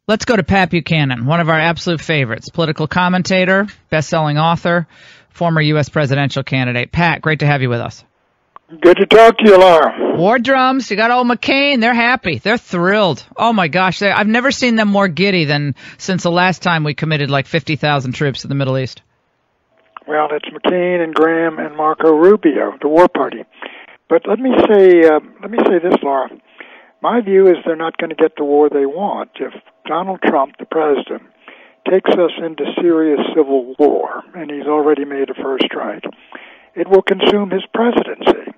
Let's go to Pat Buchanan, one of our absolute favorites, political commentator, best-selling author, former U.S. presidential candidate. Pat, great to have you with us. Good to talk to you, Laura. War drums. You got old McCain. They're happy. They're thrilled. Oh, my gosh. I've never seen them more giddy than since the last time we committed like 50,000 troops to the Middle East. Well, it's McCain and Graham and Marco Rubio, the War Party. But let me say this, Laura. My view is they're not going to get the war they want. If Donald Trump, the president, takes us into serious civil war, and he's already made a first strike, it will consume his presidency.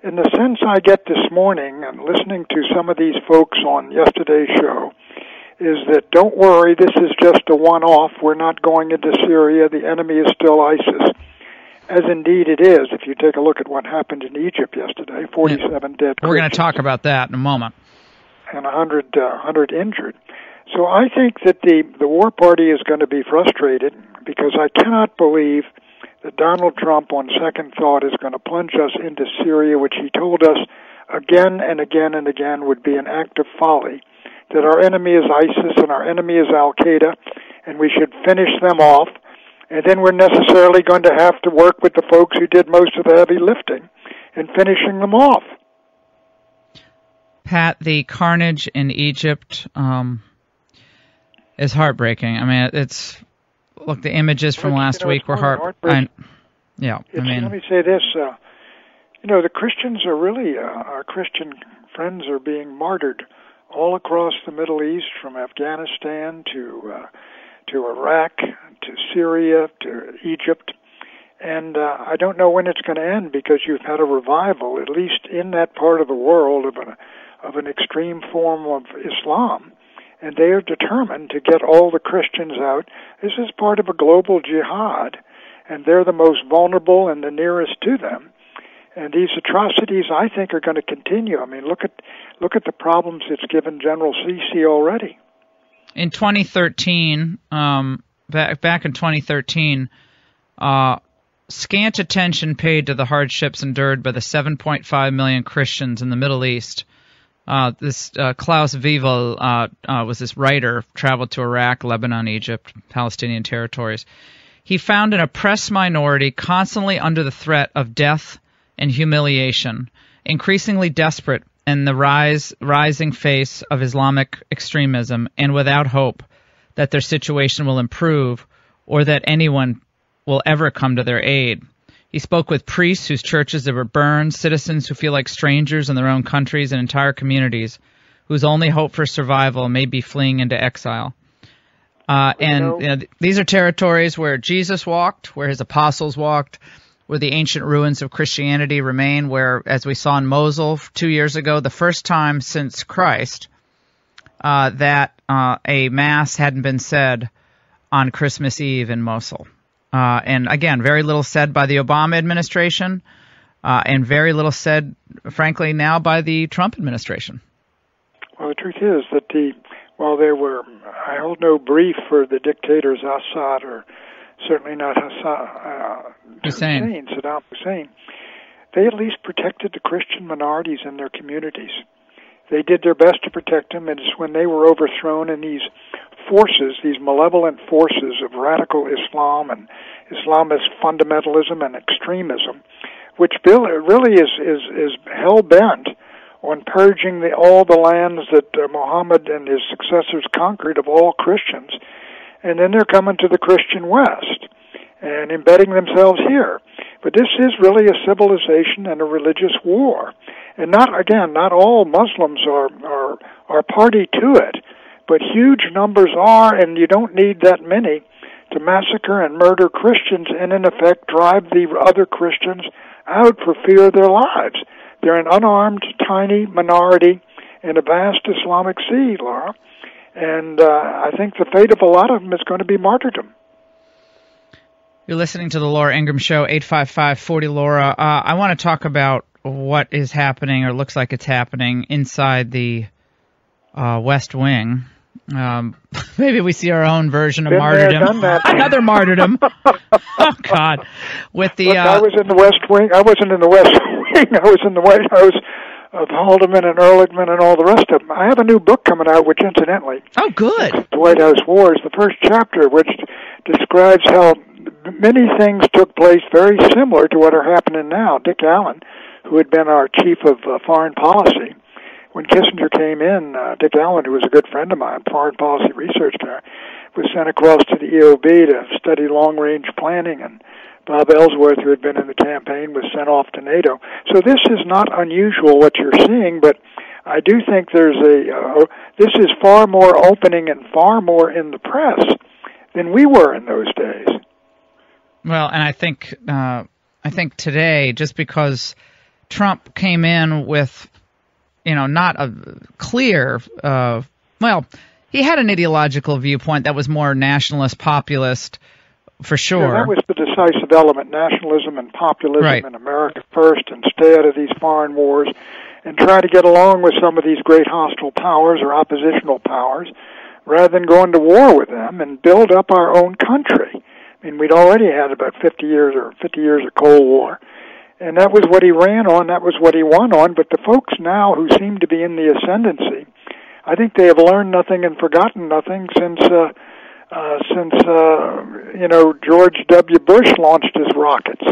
In the sense I get this morning, and listening to some of these folks on yesterday's show, is that don't worry, this is just a one-off. We're not going into Syria. The enemy is still ISIS. As indeed it is, if you take a look at what happened in Egypt yesterday, 47 dead. We're going to talk about that in a moment. And 100 injured. So I think that the War Party is going to be frustrated because I cannot believe that Donald Trump, on second thought, is going to plunge us into Syria, which he told us again and again and again would be an act of folly, that our enemy is ISIS and our enemy is Al-Qaeda, and we should finish them off, and then we're necessarily going to have to work with the folks who did most of the heavy lifting in finishing them off. Pat, the carnage in Egypt is heartbreaking. I mean, look, the images from last week were heartbreaking. Let me say this. The Christians are really, our Christian friends are being martyred all across the Middle East, from Afghanistan to Iraq, to Syria, to Egypt. And I don't know when it's going to end, because you've had a revival, at least in that part of the world, of an extreme form of Islam. And they are determined to get all the Christians out. This is part of a global jihad, and they're the most vulnerable and the nearest to them. And these atrocities, I think, are going to continue. I mean, look at the problems it's given General Sisi already. In 2013, back in 2013, scant attention paid to the hardships endured by the 7.5 million Christians in the Middle East. This Klaus Wiewel was this writer, traveled to Iraq, Lebanon, Egypt, Palestinian territories. He found an oppressed minority constantly under the threat of death and humiliation, increasingly desperate in the rising face of Islamic extremism, and without hope that their situation will improve or that anyone will ever come to their aid. He spoke with priests whose churches were burned, citizens who feel like strangers in their own countries, and entire communities whose only hope for survival may be fleeing into exile. These are territories where Jesus walked, where his apostles walked, where the ancient ruins of Christianity remain, where, as we saw in Mosul 2 years ago, the first time since Christ that a Mass hadn't been said on Christmas Eve in Mosul. And again, very little said by the Obama administration, and very little said, frankly, now by the Trump administration. Well, the truth is that I hold no brief for the dictators Assad, or certainly not Saddam Hussein. They at least protected the Christian minorities in their communities. They did their best to protect them, and it's when they were overthrown and these forces, these malevolent forces of radical Islam and Islamist fundamentalism and extremism, which really is hell-bent on purging all the lands that Muhammad and his successors conquered of all Christians. And then they're coming to the Christian West and embedding themselves here. But this is really a civilization and a religious war. And not all Muslims are party to it, but huge numbers are, and you don't need that many to massacre and murder Christians and, in effect, drive the other Christians out for fear of their lives. They're an unarmed, tiny minority in a vast Islamic sea, Laura. And I think the fate of a lot of them is going to be martyrdom. You're listening to the Laura Ingraham Show, 855-40-LAURA. I want to talk about what is happening, or looks like it's happening, inside the West Wing. Maybe we see our own version of martyrdom. Another martyrdom. Oh, God. I was in the West Wing. I wasn't in the West Wing. I was in the White House Haldeman and Ehrlichman and all the rest of them. I have a new book coming out, which incidentally, oh, good, the White House Wars, the first chapter, which describes how many things took place very similar to what are happening now. Dick Allen, who had been our chief of foreign policy, when Kissinger came in, Dick Allen, who was a good friend of mine, foreign policy research guy, was sent across to the EOB to study long-range planning, and Bob Ellsworth, who had been in the campaign, was sent off to NATO. So this is not unusual what you're seeing, but I do think this is far more opening and far more in the press than we were in those days. Well, and I think today, just because Trump came in with, not a clear, he had an ideological viewpoint that was more nationalist, populist, for sure. Yeah, that was the decisive element, nationalism and populism right. in America first, and stay out of these foreign wars, and try to get along with some of these great hostile powers or oppositional powers, rather than going to war with them and build up our own country. I mean, we'd already had about 50 years of Cold War, and that was what he ran on, that was what he won on, but the folks now who seem to be in the ascendancy, I think they have learned nothing and forgotten nothing since George W. Bush launched his rockets.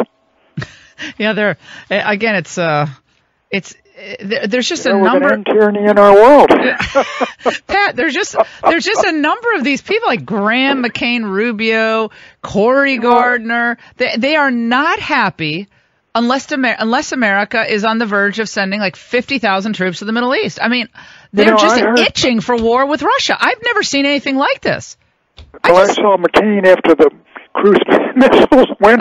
Yeah, there's just a number. We're going to end tyranny in our world. Pat, there's just a number of these people like Graham, McCain, Rubio, Cory Gardner. They are not happy unless America is on the verge of sending like 50,000 troops to the Middle East. I mean, they're itching for war with Russia. I've never seen anything like this. I saw McCain after the cruise missiles went.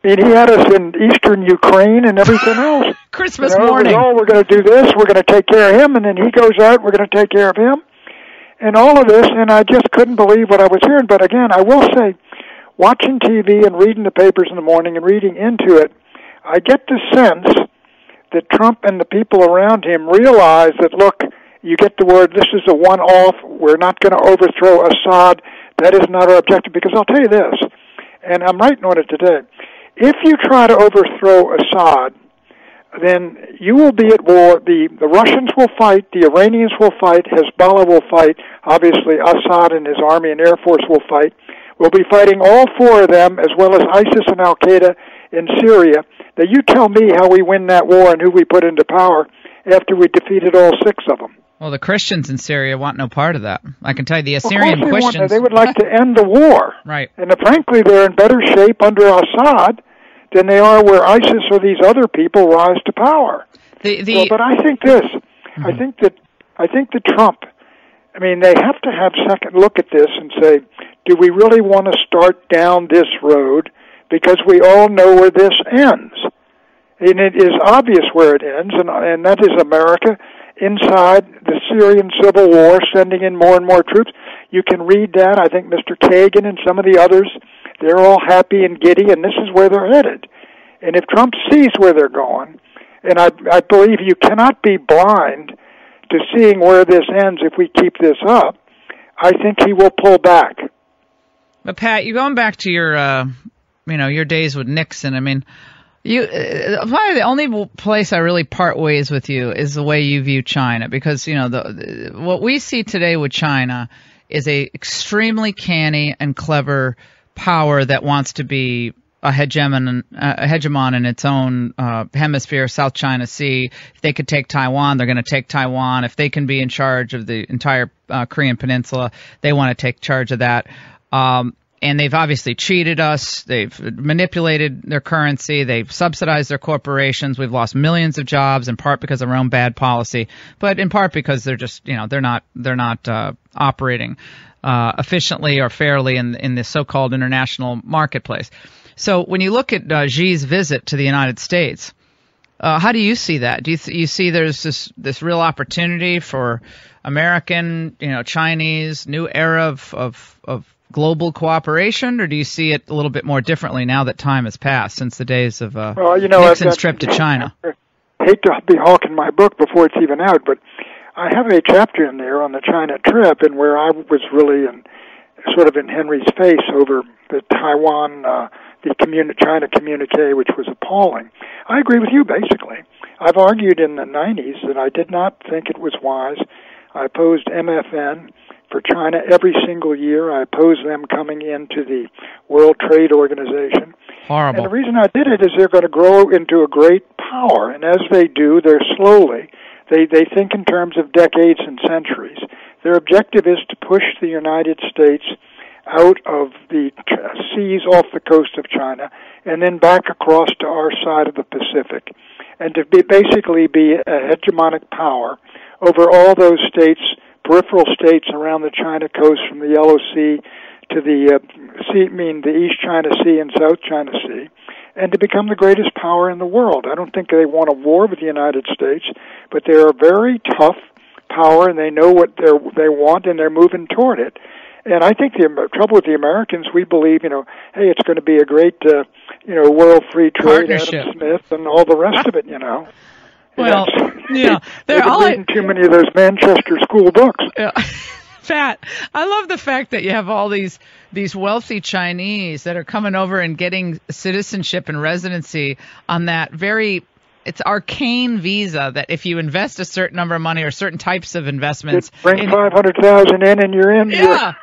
He had us in eastern Ukraine and everything else. Christmas morning. We're going to do this. We're going to take care of him, and then he goes out. We're going to take care of him, and all of this. And I just couldn't believe what I was hearing. But again, I will say, watching TV and reading the papers in the morning and reading into it, I get the sense that Trump and the people around him realize that, look, you get the word, this is a one-off. We're not going to overthrow Assad. That is not our objective, because I'll tell you this, and I'm writing on it today. If you try to overthrow Assad, then you will be at war. The Russians will fight, the Iranians will fight, Hezbollah will fight, obviously Assad and his army and air force will fight. We'll be fighting all four of them, as well as ISIS and Al-Qaeda in Syria. Now you tell me how we win that war and who we put into power after we defeated all six of them. Well, the Christians in Syria want no part of that. I can tell you the Assyrian Christians... They would like to end the war. Right. And frankly, they're in better shape under Assad than they are where ISIS or these other people rise to power. But I think this. Mm-hmm. I think that Trump, they have to have a second look at this and say, do we really want to start down this road? Because we all know where this ends. And it is obvious where it ends, and that is America inside the Syrian civil war, sending in more and more troops. You can read that. I think Mr. Kagan and some of the others, they're all happy and giddy, and this is where they're headed. And if Trump sees where they're going, and I believe you cannot be blind to seeing where this ends if we keep this up, I think he will pull back. But Pat, you're going back to your, your days with Nixon. Probably the only place I really part ways with you is the way you view China, because what we see today with China is a extremely canny and clever power that wants to be a hegemon in its own hemisphere, South China Sea. If they could take Taiwan, they're going to take Taiwan. If they can be in charge of the entire Korean Peninsula, they want to take charge of that. And they've obviously cheated us. They've manipulated their currency. They've subsidized their corporations. We've lost millions of jobs, in part because of our own bad policy, but in part because they're just, they're not operating efficiently or fairly in the so-called international marketplace. So when you look at Xi's visit to the United States, how do you see that? Do you see there's this real opportunity for American, Chinese new era of global cooperation, or do you see it a little bit more differently now that time has passed since the days of Nixon's trip to China? I hate to be hawking my book before it's even out, but I have a chapter in there on the China trip, and where I was really sort of in Henry's face over the Taiwan China communique, which was appalling. I agree with you, basically. I've argued in the 90s that I did not think it was wise. I opposed MFN for China every single year. I opposed them coming into the World Trade Organization. Horrible. And the reason I did it is they're going to grow into a great power, and as they do, they're slowly. They think in terms of decades and centuries. Their objective is to push the United States out of the seas off the coast of China and then back across to our side of the Pacific, and to basically be a hegemonic power over all those states, peripheral states around the China coast from the Yellow Sea to the the East China Sea and South China Sea, and to become the greatest power in the world. I don't think they want a war with the United States, but they're a very tough power, and they know what they want, and they're moving toward it. And I think the trouble with the Americans, we believe, hey, it's going to be a great, world free trade, Adam Smith, and all the rest of it, Well, yeah, they've been reading too many of those Manchester school books. Yeah. Pat, I love the fact that you have all these wealthy Chinese that are coming over and getting citizenship and residency on that it's arcane visa that if you invest a certain number of money or certain types of investments, bring 500,000 in and you're in. Yeah.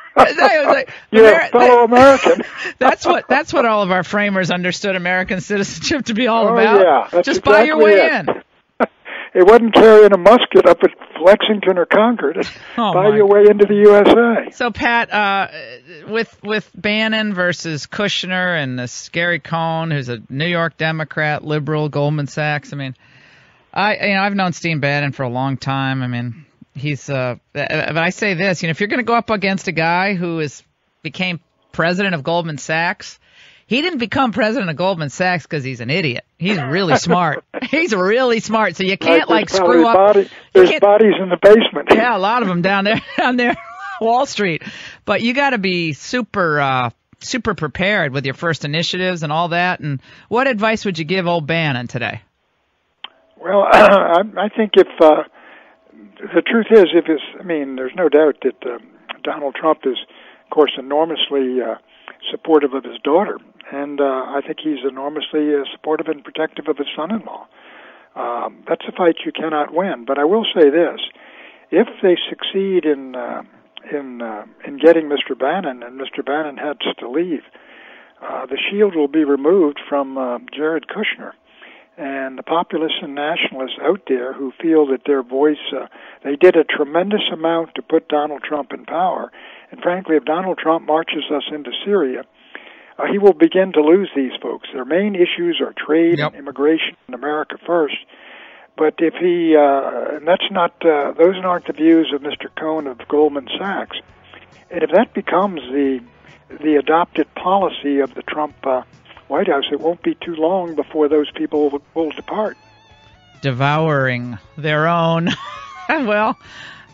You're a fellow American. That's what all of our framers understood American citizenship to be all about. Yeah, that's just exactly buy your way it. in. It wasn't carrying a musket up at Lexington or Concord. Buy your way into the USA. So, Pat, with Bannon versus Kushner and this Gary Cohn, who's a New York Democrat, liberal, Goldman Sachs. I mean, I've known Steve Bannon for a long time. I mean, he's. But I say this, if you're going to go up against a guy who became president of Goldman Sachs. He didn't become president of Goldman Sachs because he's an idiot. He's really smart. He's really smart. So you can't screw up. There's bodies in the basement. Yeah, a lot of them down there, Wall Street. But you got to be super prepared with your first initiatives and all that. And what advice would you give old Bannon today? Well, I think if the truth is, there's no doubt that Donald Trump is, of course, enormously supportive of his daughter. And I think he's enormously supportive and protective of his son-in-law. That's a fight you cannot win. But I will say this: if they succeed in getting Mr. Bannon, and Mr. Bannon had to leave, the shield will be removed from Jared Kushner and the populists and nationalists out there who feel that their voice. They did a tremendous amount to put Donald Trump in power. And frankly, if Donald Trump marches us into Syria, he will begin to lose these folks. Their main issues are trade and immigration and America first. But if he, and that's not, those aren't the views of Mr. Cohn of Goldman Sachs. And if that becomes the adopted policy of the Trump White House, it won't be too long before those people will depart. Devouring their own. Well,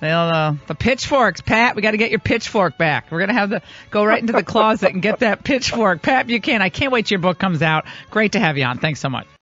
the pitchforks, Pat. We got to get your pitchfork back. We're going to go right into the closet and get that pitchfork. Pat Buchanan, I can't wait till your book comes out. Great to have you on. Thanks so much.